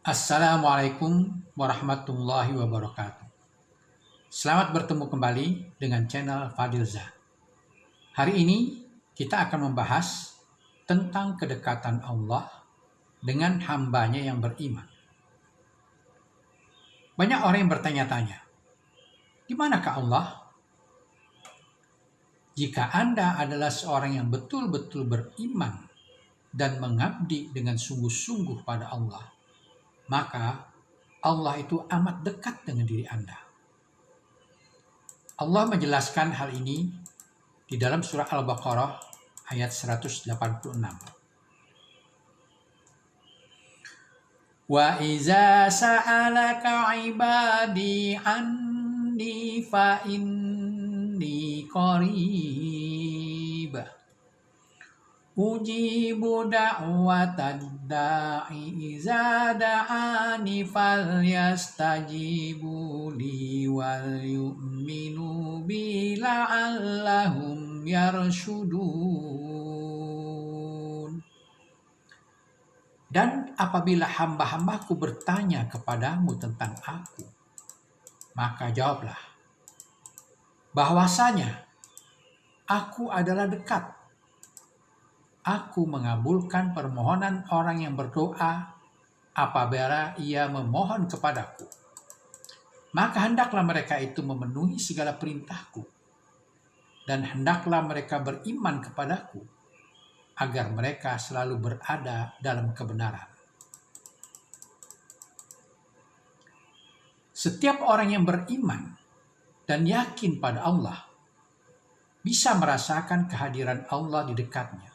Assalamualaikum warahmatullahi wabarakatuh. Selamat bertemu kembali dengan channel Fadilza. Hari ini kita akan membahas tentang kedekatan Allah dengan hambanya yang beriman. Banyak orang yang bertanya-tanya, di manakah Allah? Jika Anda adalah seorang yang betul-betul beriman dan mengabdi dengan sungguh-sungguh pada Allah, maka Allah itu amat dekat dengan diri Anda. Allah menjelaskan hal ini di dalam surah Al-Baqarah ayat 186. Wa iza sa'alaka ibadi anni fa inni qarib ujibu da'watad da'i iza da'ani falyastajibu li wal yu'minu bi la'allahum yarshudun. Dan apabila hamba-hambaku bertanya kepadamu tentang aku, maka jawablah bahwasanya aku adalah dekat. Aku mengabulkan permohonan orang yang berdoa apabila ia memohon kepadaku. Maka hendaklah mereka itu memenuhi segala perintahku. Dan hendaklah mereka beriman kepadaku, agar mereka selalu berada dalam kebenaran. Setiap orang yang beriman dan yakin pada Allah bisa merasakan kehadiran Allah di dekatnya.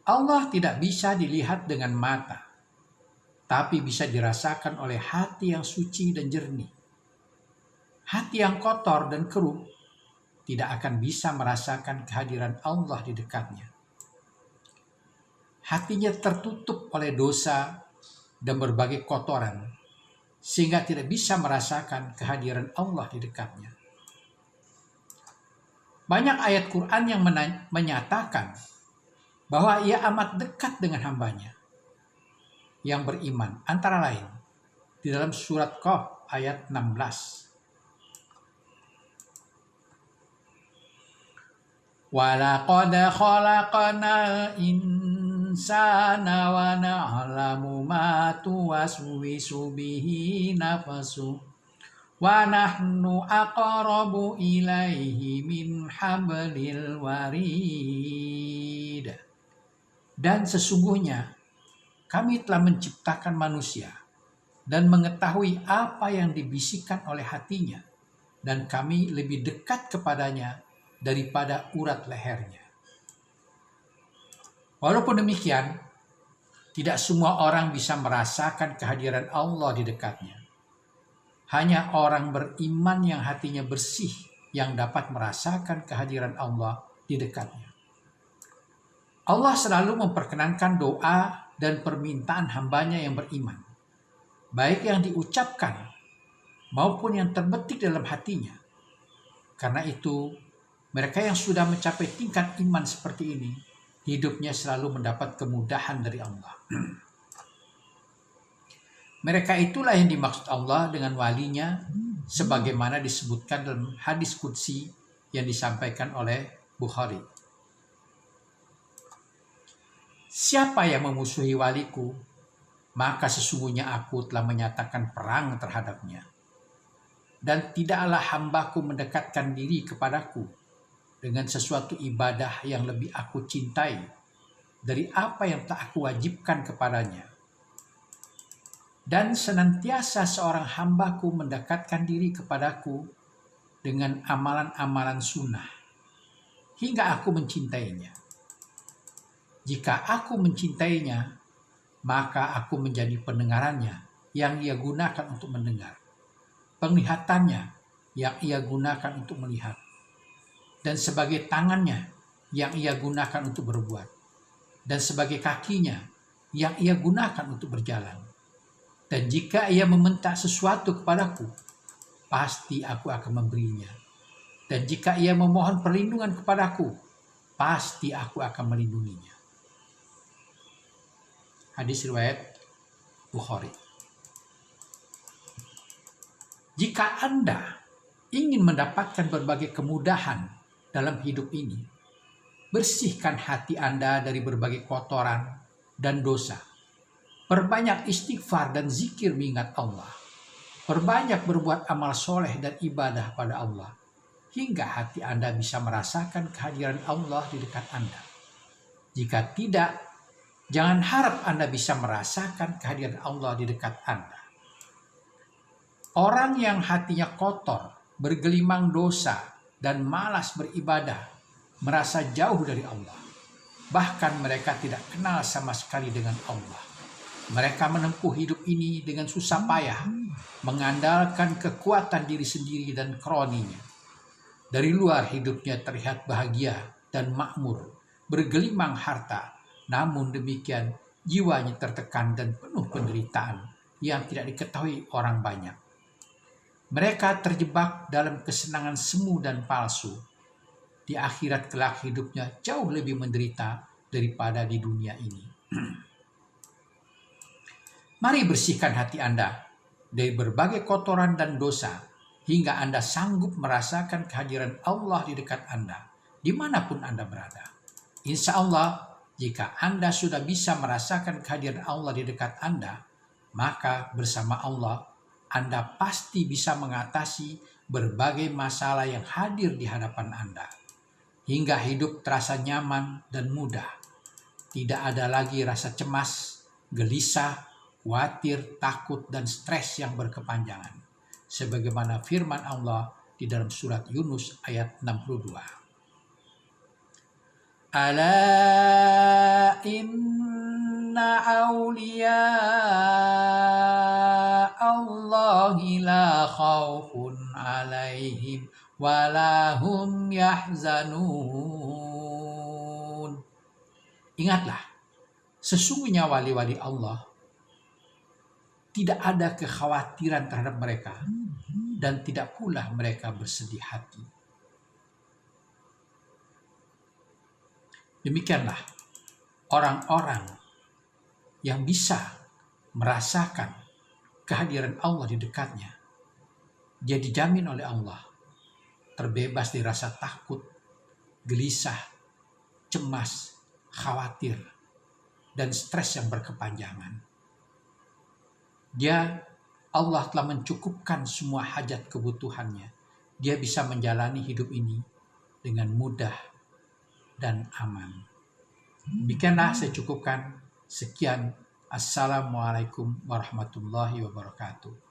Allah tidak bisa dilihat dengan mata, tapi bisa dirasakan oleh hati yang suci dan jernih. Hati yang kotor dan keruh tidak akan bisa merasakan kehadiran Allah di dekatnya. Hatinya tertutup oleh dosa dan berbagai kotoran, sehingga tidak bisa merasakan kehadiran Allah di dekatnya. Banyak ayat Quran yang menyatakan bahwa ia amat dekat dengan hambanya yang beriman, antara lain di dalam surat Qaf ayat 16. Walaqad khalaqnal insana wa na'lamu ma tuwaswisu bihi nafsu wa nahnu aqrabu ilaihi min hablil warid. Dan sesungguhnya kami telah menciptakan manusia dan mengetahui apa yang dibisikkan oleh hatinya, dan kami lebih dekat kepadanya daripada urat lehernya. Walaupun demikian, tidak semua orang bisa merasakan kehadiran Allah di dekatnya. Hanya orang beriman yang hatinya bersih yang dapat merasakan kehadiran Allah di dekatnya. Allah selalu memperkenankan doa dan permintaan hambanya yang beriman, baik yang diucapkan maupun yang terbetik dalam hatinya. Karena itu, mereka yang sudah mencapai tingkat iman seperti ini, hidupnya selalu mendapat kemudahan dari Allah. Mereka itulah yang dimaksud Allah dengan walinya, sebagaimana disebutkan dalam hadis qudsi yang disampaikan oleh Bukhari. Siapa yang memusuhi waliku, maka sesungguhnya aku telah menyatakan perang terhadapnya. Dan tidaklah hambaku mendekatkan diri kepadaku dengan sesuatu ibadah yang lebih aku cintai dari apa yang tak aku wajibkan kepadanya. Dan senantiasa seorang hambaku mendekatkan diri kepadaku dengan amalan-amalan sunnah, hingga aku mencintainya. Jika aku mencintainya, maka aku menjadi pendengarannya yang ia gunakan untuk mendengar, penglihatannya yang ia gunakan untuk melihat, dan sebagai tangannya yang ia gunakan untuk berbuat, dan sebagai kakinya yang ia gunakan untuk berjalan. Dan jika ia meminta sesuatu kepadaku, pasti aku akan memberinya. Dan jika ia memohon perlindungan kepadaku, pasti aku akan melindunginya. Hadis riwayat Bukhari. Jika Anda ingin mendapatkan berbagai kemudahan dalam hidup ini, bersihkan hati Anda dari berbagai kotoran dan dosa. Perbanyak istighfar dan zikir mengingat Allah. Perbanyak berbuat amal soleh dan ibadah pada Allah, hingga hati Anda bisa merasakan kehadiran Allah di dekat Anda. Jika tidak, jangan harap Anda bisa merasakan kehadiran Allah di dekat Anda. Orang yang hatinya kotor, bergelimang dosa, dan malas beribadah, merasa jauh dari Allah. Bahkan mereka tidak kenal sama sekali dengan Allah. Mereka menempuh hidup ini dengan susah payah, mengandalkan kekuatan diri sendiri dan kroninya. Dari luar hidupnya terlihat bahagia dan makmur, bergelimang harta. Namun demikian, jiwanya tertekan dan penuh penderitaan yang tidak diketahui orang banyak. Mereka terjebak dalam kesenangan semu dan palsu. Di akhirat kelak hidupnya jauh lebih menderita daripada di dunia ini. Mari bersihkan hati Anda dari berbagai kotoran dan dosa, hingga Anda sanggup merasakan kehadiran Allah di dekat Anda, dimanapun Anda berada. Insya Allah, jika Anda sudah bisa merasakan kehadiran Allah di dekat Anda, maka bersama Allah, Anda pasti bisa mengatasi berbagai masalah yang hadir di hadapan Anda, hingga hidup terasa nyaman dan mudah. Tidak ada lagi rasa cemas, gelisah, khawatir, takut, dan stres yang berkepanjangan. Sebagaimana firman Allah di dalam surat Yunus ayat 62. Ala inna awliya Allahi la khawfun alaihim wa la hum yahzanun. Ingatlah, sesungguhnya wali-wali Allah tidak ada kekhawatiran terhadap mereka dan tidak pula mereka bersedih hati. Demikianlah orang-orang yang bisa merasakan kehadiran Allah di dekatnya. Dia dijamin oleh Allah terbebas dari rasa takut, gelisah, cemas, khawatir, dan stres yang berkepanjangan. Allah telah mencukupkan semua hajat kebutuhannya. Dia bisa menjalani hidup ini dengan mudah dan aman. Demikianlah saya cukupkan. Sekian. Assalamualaikum warahmatullahi wabarakatuh.